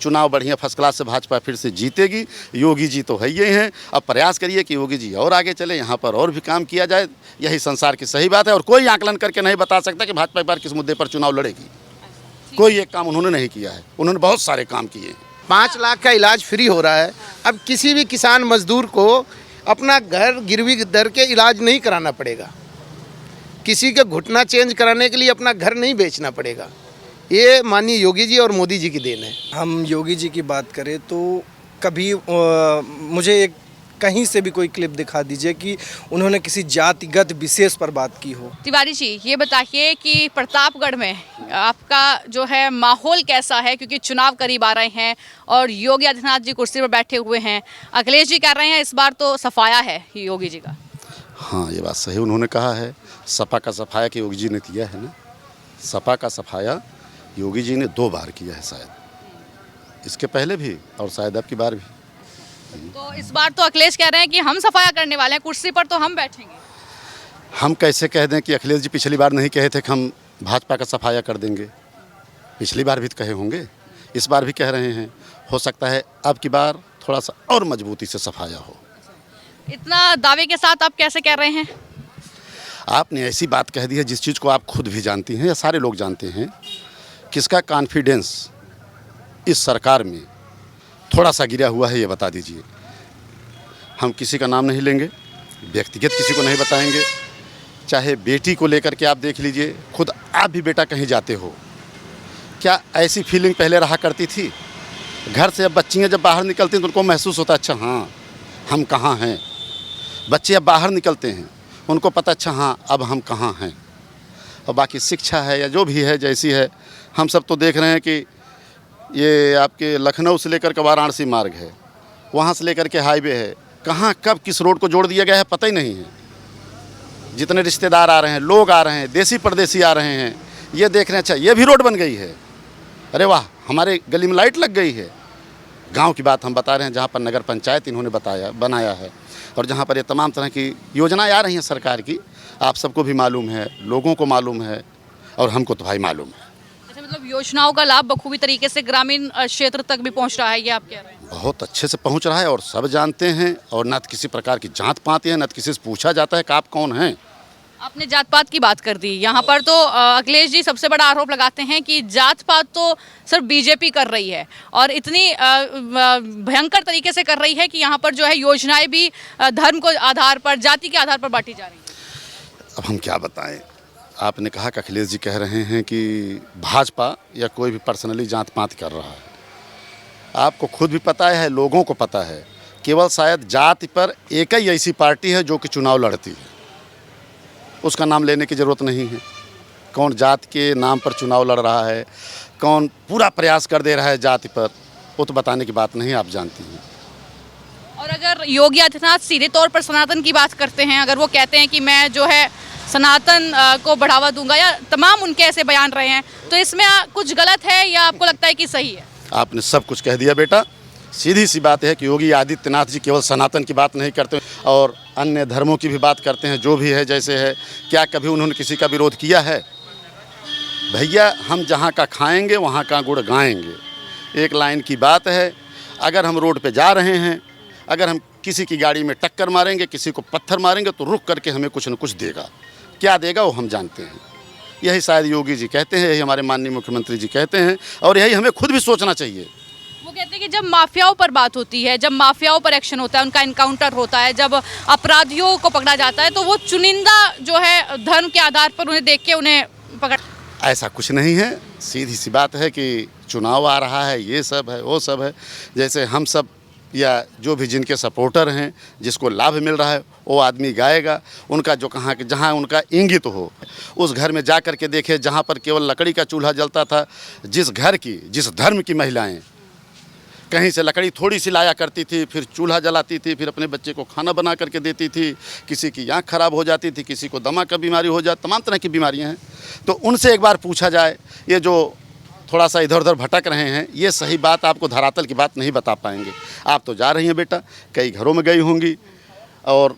चुनाव बढ़िया first class से भाजपा फिर से जीतेगी। योगी जी तो है ही हैं। अब प्रयास करिए कि योगी जी और आगे चले, यहाँ पर और भी काम किया जाए। यही संसार की सही बात है और कोई आकलन करके नहीं बता सकता कि भाजपा एक बार किस मुद्दे पर चुनाव लड़ेगी। कोई एक काम उन्होंने नहीं किया है, उन्होंने बहुत सारे काम किए हैं। 5 लाख का इलाज फ्री हो रहा है। अब किसी भी किसान मजदूर को अपना घर गिरवी दर के इलाज नहीं कराना पड़ेगा, किसी का घुटना चेंज कराने के लिए अपना घर नहीं बेचना पड़ेगा। ये माननीय योगी जी और मोदी जी की देन है। हम योगी जी की बात करें तो कभी मुझे एक कहीं से भी कोई क्लिप दिखा दीजिए कि उन्होंने किसी जातिगत विशेष पर बात की हो। तिवारी जी, ये बताइए कि प्रतापगढ़ में आपका जो है माहौल कैसा है, क्योंकि चुनाव करीब आ रहे हैं और योगी आदित्यनाथ जी कुर्सी पर बैठे हुए हैं। अखिलेश जी कह रहे हैं इस बार तो सफाया है योगी जी का। हाँ, ये बात सही उन्होंने कहा है। सपा का सफाया कि योगी जी ने किया है ना। सपा का सफाया योगी जी ने 2 बार किया है, शायद इसके पहले भी और शायद अब की बार भी। तो इस बार तो अखिलेश कह रहे हैं कि हम सफाया करने वाले हैं, कुर्सी पर तो हम बैठेंगे। हम कैसे कह दें कि अखिलेश जी पिछली बार नहीं कहे थे कि हम भाजपा का सफाया कर देंगे। पिछली बार भी तो कहे होंगे, इस बार भी कह रहे हैं। हो सकता है अब की बार थोड़ा सा और मजबूती से सफाया हो। इतना दावे के साथ आप कैसे कह रहे हैं? आपने ऐसी बात कह दी है जिस चीज़ को आप खुद भी जानती हैं या सारे लोग जानते हैं। किसका कॉन्फिडेंस इस सरकार में थोड़ा सा गिरा हुआ है, ये बता दीजिए। हम किसी का नाम नहीं लेंगे, व्यक्तिगत किसी को नहीं बताएंगे। चाहे बेटी को लेकर के आप देख लीजिए, खुद आप भी बेटा कहीं जाते हो, क्या ऐसी फीलिंग पहले रहा करती थी? घर से अब बच्चियाँ जब बाहर निकलती हैं तो उनको महसूस होता है अच्छा हाँ हम कहाँ हैं। बच्चे अब बाहर निकलते हैं, उनको पता अच्छा हाँ अब हम कहाँ हैं। और बाकी शिक्षा है या जो भी है जैसी है, हम सब तो देख रहे हैं कि ये आपके लखनऊ से लेकर के वाराणसी मार्ग है, वहाँ से लेकर के हाईवे है, कहाँ कब किस रोड को जोड़ दिया गया है पता ही नहीं है। जितने रिश्तेदार आ रहे हैं, लोग आ रहे हैं, देसी परदेसी आ रहे हैं, ये देख रहे हैं अच्छा ये भी रोड बन गई है, अरे वाह हमारे गली में लाइट लग गई है। गांव की बात हम बता रहे हैं जहाँ पर नगर पंचायत इन्होंने बनाया है और जहाँ पर ये तमाम तरह की योजनाएं आ रही हैं सरकार की, आप सबको भी मालूम है, लोगों को मालूम है और हमको तो भाई मालूम है। अच्छा, मतलब योजनाओं का लाभ बखूबी तरीके से ग्रामीण क्षेत्र तक भी पहुंच रहा है, ये आप कह रहे हैं? बहुत अच्छे से पहुंच रहा है और सब जानते हैं और न किसी प्रकार की जांच पात है, न किसी से पूछा जाता है कि आप कौन हैं। आपने जात पात की बात कर दी, यहाँ पर तो अखिलेश जी सबसे बड़ा आरोप लगाते हैं कि जात पात तो सिर्फ बीजेपी कर रही है और इतनी भयंकर तरीके से कर रही है कि यहाँ पर जो है योजनाएं भी धर्म को आधार पर, जाति के आधार पर बांटी जा रही है। अब हम क्या बताएं। आपने कहा कि अखिलेश जी कह रहे हैं कि भाजपा या कोई भी पर्सनली जात पात कर रहा है। आपको खुद भी पता है, लोगों को पता है, केवल शायद जाति पर एक ही ऐसी पार्टी है जो कि चुनाव लड़ती है, उसका नाम लेने की ज़रूरत नहीं है। कौन जात के नाम पर चुनाव लड़ रहा है, कौन पूरा प्रयास कर दे रहा है जाति पर, वो तो बताने की बात नहीं, आप जानती हैं। और अगर योगी आदित्यनाथ सीधे तौर पर सनातन की बात करते हैं, अगर वो कहते हैं कि मैं जो है सनातन को बढ़ावा दूंगा या तमाम उनके ऐसे बयान रहे हैं, तो इसमें कुछ गलत है या आपको लगता है कि सही है? आपने सब कुछ कह दिया बेटा। सीधी सी बात है कि योगी आदित्यनाथ जी केवल सनातन की बात नहीं करते और अन्य धर्मों की भी बात करते हैं, जो भी है जैसे है। क्या कभी उन्होंने किसी का विरोध किया है? भैया हम जहाँ का खाएंगे वहाँ का गुड़ गाएंगे, एक लाइन की बात है। अगर हम रोड पे जा रहे हैं, अगर हम किसी की गाड़ी में टक्कर मारेंगे, किसी को पत्थर मारेंगे तो रुक करके हमें कुछ न कुछ देगा। क्या देगा वो हम जानते हैं। यही शायद योगी जी कहते हैं, यही हमारे माननीय मुख्यमंत्री जी कहते हैं और यही हमें खुद भी सोचना चाहिए। वो कहते हैं कि जब माफियाओं पर बात होती है, जब माफियाओं पर एक्शन होता है, उनका इनकाउंटर होता है, जब अपराधियों को पकड़ा जाता है, तो वो चुनिंदा जो है धर्म के आधार पर उन्हें देख के उन्हें पकड़। ऐसा कुछ नहीं है, सीधी सी बात है कि चुनाव आ रहा है, ये सब है वो सब है। जैसे हम सब या जो भी जिनके सपोर्टर हैं, जिसको लाभ मिल रहा है वो आदमी गाएगा। उनका जो कहाँ के जहाँ उनका इंगित हो, उस घर में जा कर के देखे जहाँ पर केवल लकड़ी का चूल्हा जलता था। जिस घर की, जिस धर्म की महिलाएं कहीं से लकड़ी थोड़ी सी लाया करती थी, फिर चूल्हा जलाती थी, फिर अपने बच्चे को खाना बना करके देती थी। किसी की आँख खराब हो जाती थी, किसी को दमा का बीमारी हो जाती, तमाम तरह की बीमारियां हैं। तो उनसे एक बार पूछा जाए, ये जो थोड़ा सा इधर उधर भटक रहे हैं, ये सही बात आपको धरातल की बात नहीं बता पाएंगे। आप तो जा रही हैं बेटा, कई घरों में गई होंगी और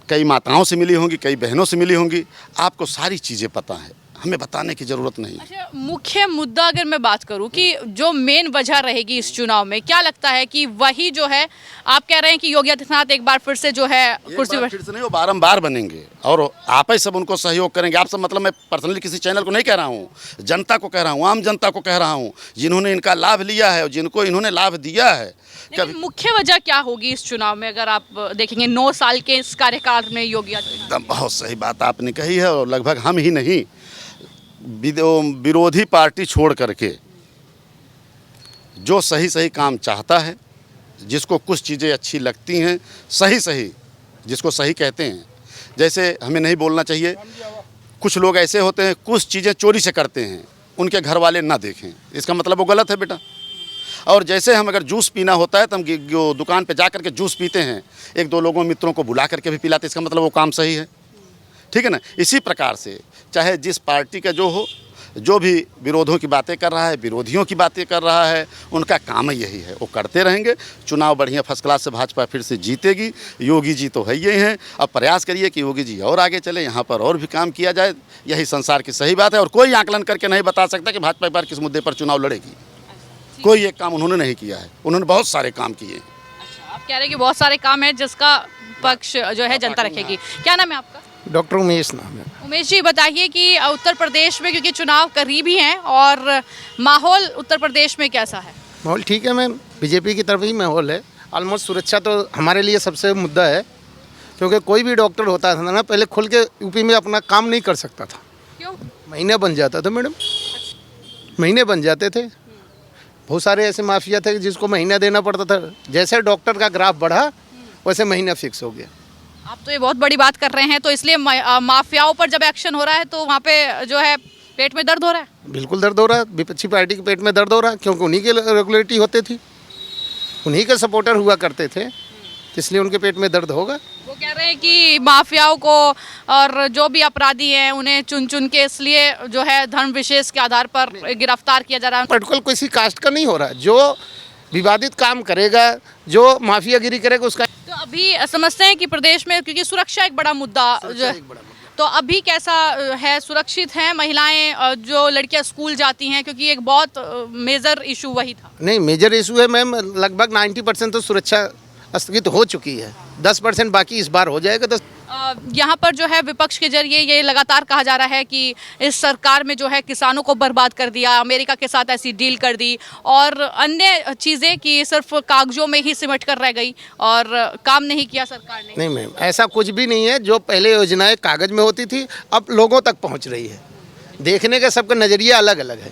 कई माताओं से मिली होंगी, कई बहनों से मिली होंगी, आपको सारी चीज़ें पता है। हमें बताने की ज़रूरत नहीं। अच्छा, मुख्य मुद्दा अगर मैं बात करूं कि जो मेन वजह रहेगी इस चुनाव में, क्या लगता है कि वही जो है, आप कह रहे हैं कि योगी आदित्यनाथ एक बार फिर से जो है कुर्सी पर, फिर से नहीं, वो बारंबार बनेंगे और आप ही सब उनको सहयोग करेंगे। आप सब मतलब मैं पर्सनली किसी चैनल को नहीं कह रहा हूँ, जनता को कह रहा हूँ, आम जनता को कह रहा हूँ, जिन्होंने इनका लाभ लिया है और जिनको इन्होंने लाभ दिया है। लेकिन मुख्य वजह क्या होगी इस चुनाव में अगर आप देखेंगे 9 साल के इस कार्यकाल में योगी आदित्यनाथ? एकदम बहुत सही बात आपने कही है और लगभग हम ही नहीं, विरोधी पार्टी छोड़ करके जो सही सही काम चाहता है, जिसको कुछ चीज़ें अच्छी लगती हैं, सही सही जिसको सही कहते हैं, जैसे हमें नहीं बोलना चाहिए, कुछ लोग ऐसे होते हैं कुछ चीज़ें चोरी से करते हैं, उनके घर वाले ना देखें, इसका मतलब वो गलत है बेटा। और जैसे हम अगर जूस पीना होता है तो हम दुकान पे जा कर के जूस पीते हैं, एक दो लोगों मित्रों को बुला करके भी पिलाते, इसका मतलब वो काम सही है, ठीक है ना। इसी प्रकार से चाहे जिस पार्टी का जो हो, जो भी विरोधों की बातें कर रहा है, विरोधियों की बातें कर रहा है, उनका काम ही यही है, वो करते रहेंगे। चुनाव बढ़िया फर्स्ट क्लास से भाजपा फिर से जीतेगी। योगी जी तो है ही हैं, अब प्रयास करिए कि योगी जी और आगे चले, यहाँ पर और भी काम किया जाए, यही संसार की सही बात है। और कोई आकलन करके नहीं बता सकता कि भाजपा एक बार किस मुद्दे पर चुनाव लड़ेगी। कोई एक काम उन्होंने नहीं किया है, उन्होंने बहुत सारे काम किए हैं। अच्छा, आप कह रहे हैं कि बहुत सारे काम है जिसका पक्ष जो है जनता रखेगी। क्या नाम है आपका? डॉक्टर उमेश नाम है। उमेश जी, बताइए कि उत्तर प्रदेश में, क्योंकि चुनाव करीब ही हैं, और माहौल उत्तर प्रदेश में कैसा है? माहौल ठीक है मैम, बीजेपी की तरफ ही माहौल है। ऑलमोस्ट सुरक्षा तो हमारे लिए सबसे मुद्दा है, क्योंकि कोई भी डॉक्टर होता था ना, पहले खुल के यूपी में अपना काम नहीं कर सकता था। क्यों? महीने बन जाता था मैडम, महीने बन जाते थे। बहुत सारे ऐसे माफिया थे जिसको महीना देना पड़ता था। जैसे डॉक्टर का ग्राफ बढ़ा वैसे महीना फिक्स हो गया। आप तो ये बहुत बड़ी बात कर रहे हैं, तो इसलिए माफियाओं पर जब एक्शन हो रहा है तो वहाँ पे जो है पेट में दर्द हो रहा है। बिल्कुल दर्द हो रहा है, विपक्षी पार्टी के पेट में दर्द हो रहा है, क्योंकि उन्हीं के रेगुलेटरी होते थी, उन्हीं के सपोर्टर हुआ करते थे, इसलिए उनके पेट में दर्द होगा। वो कह रहे हैं कि माफियाओं को और जो भी अपराधी हैं उन्हें चुन चुन के इसलिए जो है धर्म विशेष के आधार पर गिरफ्तार किया जा रहा है। पर्टिकुलर किसी कास्ट का नहीं हो रहा है, जो विवादित काम करेगा, जो माफियागिरी करेगा उसका। तो अभी समझते हैं कि प्रदेश में, क्योंकि सुरक्षा एक बड़ा मुद्दा जो है, तो अभी कैसा है, सुरक्षित हैं महिलाएं, जो लड़कियां स्कूल जाती हैं, क्योंकि एक बहुत मेजर इशू वही था। नहीं, मेजर इशू है मैम, लगभग 90% तो सुरक्षा स्थगित हो चुकी है, 10% बाकी इस बार हो जाएगा। यहाँ पर जो है विपक्ष के जरिए ये लगातार कहा जा रहा है कि इस सरकार में जो है किसानों को बर्बाद कर दिया, अमेरिका के साथ ऐसी डील कर दी और अन्य चीज़ें कि सिर्फ कागजों में ही सिमट कर रह गई और काम नहीं किया सरकार ने। नहीं मैम, ऐसा कुछ भी नहीं है। जो पहले योजनाएं कागज में होती थी अब लोगों तक पहुंच रही है। देखने का सबका नज़रिया अलग अलग है।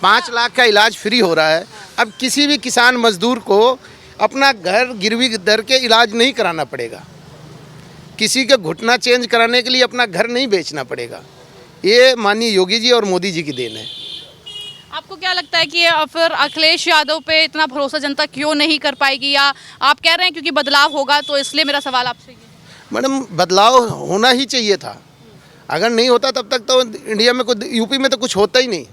5 लाख का इलाज फ्री हो रहा है। अब किसी भी किसान मजदूर को अपना घर गिरवी धर के इलाज नहीं कराना पड़ेगा, किसी का घुटना चेंज कराने के लिए अपना घर नहीं बेचना पड़ेगा। ये माननीय योगी जी और मोदी जी की देन है। आपको क्या लगता है कि फिर अखिलेश यादव पे इतना भरोसा जनता क्यों नहीं कर पाएगी, या आप कह रहे हैं क्योंकि बदलाव होगा, तो इसलिए मेरा सवाल आपसे ये है। मैडम, बदलाव होना ही चाहिए था। अगर नहीं होता तब तक तो इंडिया में कुछ, यूपी में तो कुछ होता ही नहीं।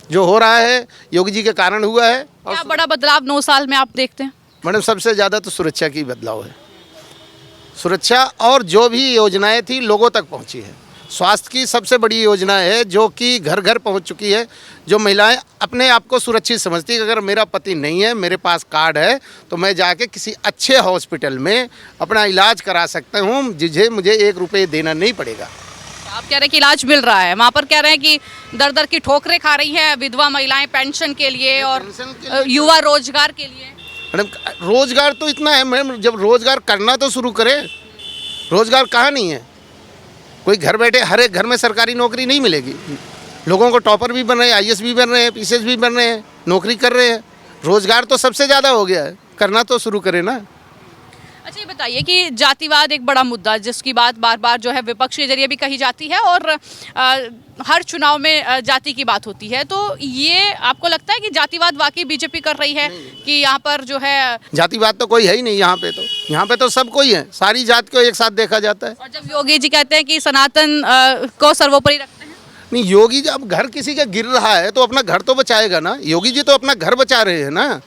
जो हो रहा है योगी जी के कारण हुआ है। और क्या बड़ा बदलाव 9 साल में आप देखते हैं? मैडम, सबसे ज़्यादा तो सुरक्षा की बदलाव है। सुरक्षा और जो भी योजनाएं थी लोगों तक पहुंची है। स्वास्थ्य की सबसे बड़ी योजना है जो कि घर घर पहुंच चुकी है। जो महिलाएं अपने आप को सुरक्षित समझती है, अगर मेरा पति नहीं है, मेरे पास कार्ड है, तो मैं जाके किसी अच्छे हॉस्पिटल में अपना इलाज करा सकता हूँ, जिसे मुझे 1 रुपये देना नहीं पड़ेगा। आप कह रहे हैं कि इलाज मिल रहा है, वहाँ पर कह रहे हैं कि दर दर की ठोकरें खा रही है विधवा महिलाएं पेंशन के लिए और युवा रोजगार के लिए। मैडम, रोजगार तो इतना है मैम, जब रोजगार करना तो शुरू करें। रोजगार कहाँ नहीं है? कोई घर बैठे हर एक घर में सरकारी नौकरी नहीं मिलेगी। लोगों को टॉपर भी बन रहे हैं, IAS भी बन रहे हैं, PCS भी बन रहे हैं, नौकरी कर रहे हैं। रोजगार तो सबसे ज़्यादा हो गया है, करना तो शुरू करें ना। अच्छा, ये बताइए कि जातिवाद एक बड़ा मुद्दा जिसकी बात बार बार जो है विपक्ष के जरिए भी कही जाती है और हर चुनाव में जाति की बात होती है, तो ये आपको लगता है कि जातिवाद वाकई बीजेपी कर रही है कि यहाँ पर जो है? जातिवाद तो कोई है ही नहीं यहाँ पे। तो यहाँ पे तो सब कोई है, सारी जात को एक साथ देखा जाता है। और जब योगी जी कहते हैं कि सनातन को सर्वोपरि रखते हैं, नहीं, योगी जी अब घर किसी का गिर रहा है तो अपना घर तो बचाएगा ना। योगी जी तो अपना घर बचा रहे हैं ना।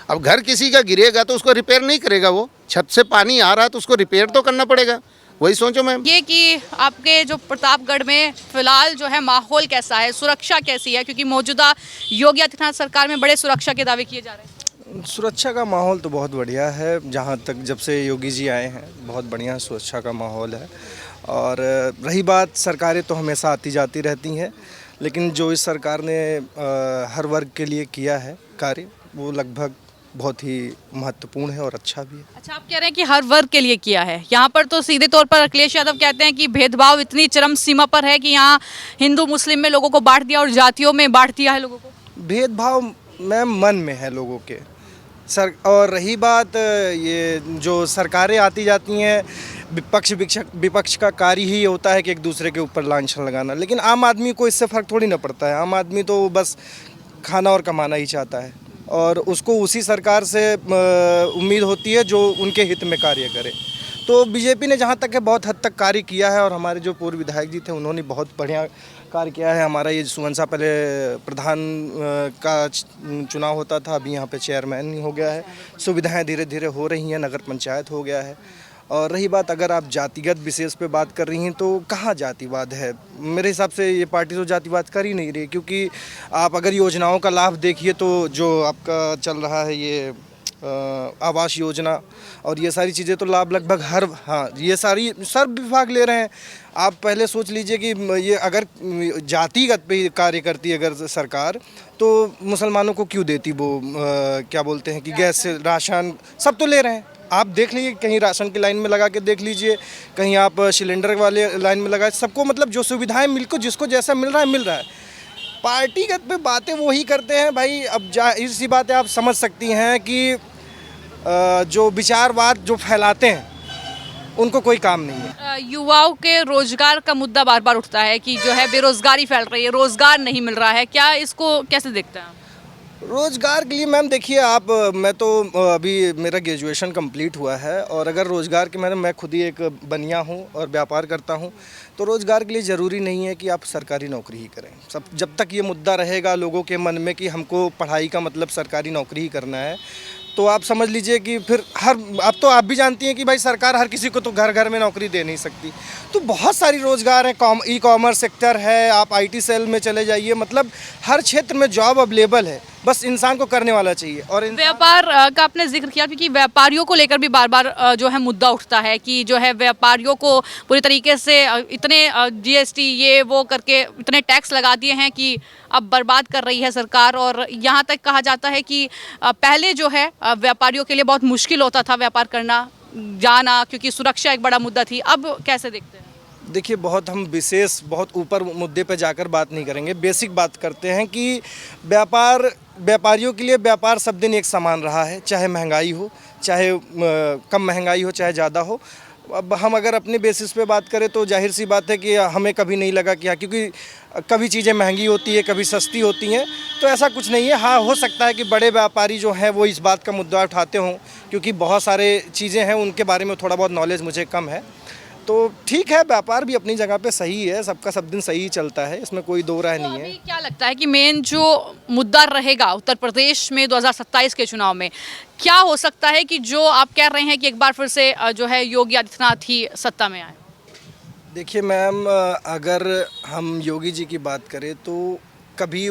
अब घर किसी का गिरेगा तो उसको रिपेयर नहीं करेगा, वो छत से पानी आ रहा है तो उसको रिपेयर तो करना पड़ेगा। वही सोचो मैम। ये कि आपके जो प्रतापगढ़ में फिलहाल जो है माहौल कैसा है, सुरक्षा कैसी है, क्योंकि मौजूदा योगी आदित्यनाथ सरकार में बड़े सुरक्षा के दावे किए जा रहे हैं। सुरक्षा का माहौल तो बहुत बढ़िया है, जहाँ तक जब से योगी जी आए हैं बहुत बढ़िया सुरक्षा का माहौल है। और रही बात, सरकारें तो हमेशा आती जाती रहती हैं, लेकिन जो इस सरकार ने हर वर्ग के लिए किया है कार्य, वो लगभग बहुत ही महत्वपूर्ण है और अच्छा भी है। अच्छा, आप कह रहे हैं कि हर वर्ग के लिए किया है। यहाँ पर तो सीधे तौर पर अखिलेश यादव कहते हैं कि भेदभाव इतनी चरम सीमा पर है कि यहाँ हिंदू मुस्लिम में लोगों को बांट दिया और जातियों में बांट दिया है लोगों को। भेदभाव मैम मन में है लोगों के सर। और रही बात ये जो सरकारें आती जाती हैं, विपक्ष का कार्य ही होता है कि एक दूसरे के ऊपर लांछन लगाना, लेकिन आम आदमी को इससे फ़र्क थोड़ी ना पड़ता है। आम आदमी तो बस खाना और कमाना ही चाहता है, और उसको उसी सरकार से उम्मीद होती है जो उनके हित में कार्य करे। तो बीजेपी ने जहाँ तक है बहुत हद तक कार्य किया है, और हमारे जो पूर्व विधायक जी थे उन्होंने बहुत बढ़िया कार्य किया है। हमारा ये सुमनसा पहले प्रधान का चुनाव होता था, अभी यहाँ पे चेयरमैन ही हो गया है। सुविधाएं धीरे धीरे हो रही हैं, नगर पंचायत हो गया है। और रही बात, अगर आप जातिगत विशेष पे बात कर रही हैं तो कहाँ जातिवाद है? मेरे हिसाब से ये पार्टी तो जातिवाद कर ही नहीं रही, क्योंकि आप अगर योजनाओं का लाभ देखिए तो जो आपका चल रहा है ये आवास योजना और ये सारी चीज़ें तो लाभ लगभग ये सारी सब विभाग ले रहे हैं। आप पहले सोच लीजिए कि ये अगर जातिगत पे कार्य करती अगर सरकार, तो मुसलमानों को क्यों देती वो क्या बोलते हैं कि गैस राशन सब तो ले रहे हैं। आप देख लीजिए, कहीं राशन की लाइन में लगा के देख लीजिए, कहीं आप सिलेंडर वाले लाइन में लगा, सबको मतलब जो सुविधाएं मिलको जिसको जैसा मिल रहा है। पार्टीगत पे बातें वो ही करते हैं भाई। अब इसी बात है, आप समझ सकती हैं कि जो विचारवाद जो फैलाते हैं उनको कोई काम नहीं है। युवाओं के रोजगार का मुद्दा बार बार उठता है कि जो है बेरोजगारी फैल रही है, रोजगार नहीं मिल रहा है, क्या इसको कैसे देखते हैं? रोज़गार के लिए मैम देखिए आप, मैं तो अभी मेरा ग्रेजुएशन कंप्लीट हुआ है, और अगर रोज़गार के मैं खुद ही एक बनिया हूँ और व्यापार करता हूँ, तो रोज़गार के लिए ज़रूरी नहीं है कि आप सरकारी नौकरी ही करें। जब तक ये मुद्दा रहेगा लोगों के मन में कि हमको पढ़ाई का मतलब सरकारी नौकरी ही करना है, तो आप समझ लीजिए कि फिर अब तो आप भी जानती हैं कि भाई सरकार हर किसी को तो घर घर में नौकरी दे नहीं सकती। तो बहुत सारी रोज़गार है, ई कॉमर्स सेक्टर है, आप IT सेल में चले जाइए, मतलब हर क्षेत्र में जॉब अवेलेबल है, बस इंसान को करने वाला चाहिए। और व्यापार का आपने जिक्र किया, क्योंकि व्यापारियों को लेकर भी बार बार जो है मुद्दा उठता है कि जो है व्यापारियों को पूरी तरीके से इतने GST ये वो करके इतने टैक्स लगा दिए हैं कि अब बर्बाद कर रही है सरकार। और यहाँ तक कहा जाता है कि पहले जो है व्यापारियों के लिए बहुत मुश्किल होता था व्यापार करना जाना, क्योंकि सुरक्षा एक बड़ा मुद्दा थी। अब कैसे देखते हैं? देखिए, हम विशेष बहुत ऊपर मुद्दे पर जाकर बात नहीं करेंगे, बेसिक बात करते हैं कि व्यापारियों के लिए व्यापार सब दिन एक समान रहा है, चाहे महंगाई हो, चाहे कम महंगाई हो, चाहे ज़्यादा हो। अब हम अगर अपने बेसिस पे बात करें तो जाहिर सी बात है कि हमें कभी नहीं लगा कि क्योंकि कभी चीज़ें महंगी होती है, कभी सस्ती होती हैं, तो ऐसा कुछ नहीं है। हाँ, हो सकता है कि बड़े व्यापारी जो हैं वो इस बात का मुद्दा उठाते हों, क्योंकि बहुत सारे चीज़ें हैं उनके बारे में थोड़ा बहुत नॉलेज मुझे कम है। तो ठीक है, व्यापार भी अपनी जगह पे सही है, सबका सब दिन सही चलता है, इसमें कोई दो राय नहीं है। अभी क्या लगता है कि मेन जो मुद्दा रहेगा उत्तर प्रदेश में 2027 के चुनाव में, क्या हो सकता है कि जो आप कह रहे हैं कि एक बार फिर से जो है योगी आदित्यनाथ ही सत्ता में आए? देखिए मैम, अगर हम योगी जी की बात करें तो कभी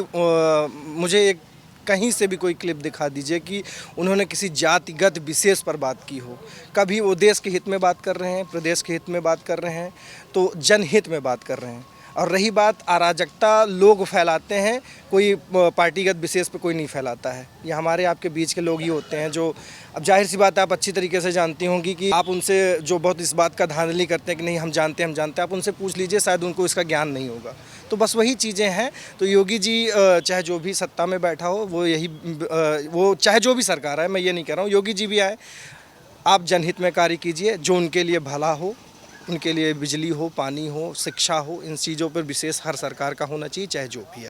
मुझे एक कहीं से भी कोई क्लिप दिखा दीजिए कि उन्होंने किसी जातिगत विशेष पर बात की हो। कभी वो देश के हित में बात कर रहे हैं, प्रदेश के हित में बात कर रहे हैं, तो जनहित में बात कर रहे हैं। और रही बात अराजकता लोग फैलाते हैं, कोई पार्टीगत विशेष पे कोई नहीं फैलाता है। ये हमारे आपके बीच के लोग ही होते हैं जो, अब जाहिर सी बात है आप अच्छी तरीके से जानती होंगी कि आप उनसे जो बहुत इस बात का धांधली करते हैं कि नहीं हम जानते हैं, आप उनसे पूछ लीजिए, शायद उनको इसका ज्ञान नहीं होगा। तो बस वही चीज़ें हैं। तो योगी जी चाहे जो भी सत्ता में बैठा हो, वो चाहे जो भी सरकार है, मैं ये नहीं कह रहा हूँ, योगी जी भी आए, आप जनहित में कार्य कीजिए, जो उनके लिए भला हो, उनके लिए बिजली हो, पानी हो, शिक्षा हो, इन चीज़ों पर विशेष हर सरकार का होना चाहिए, चाहे जो भी है।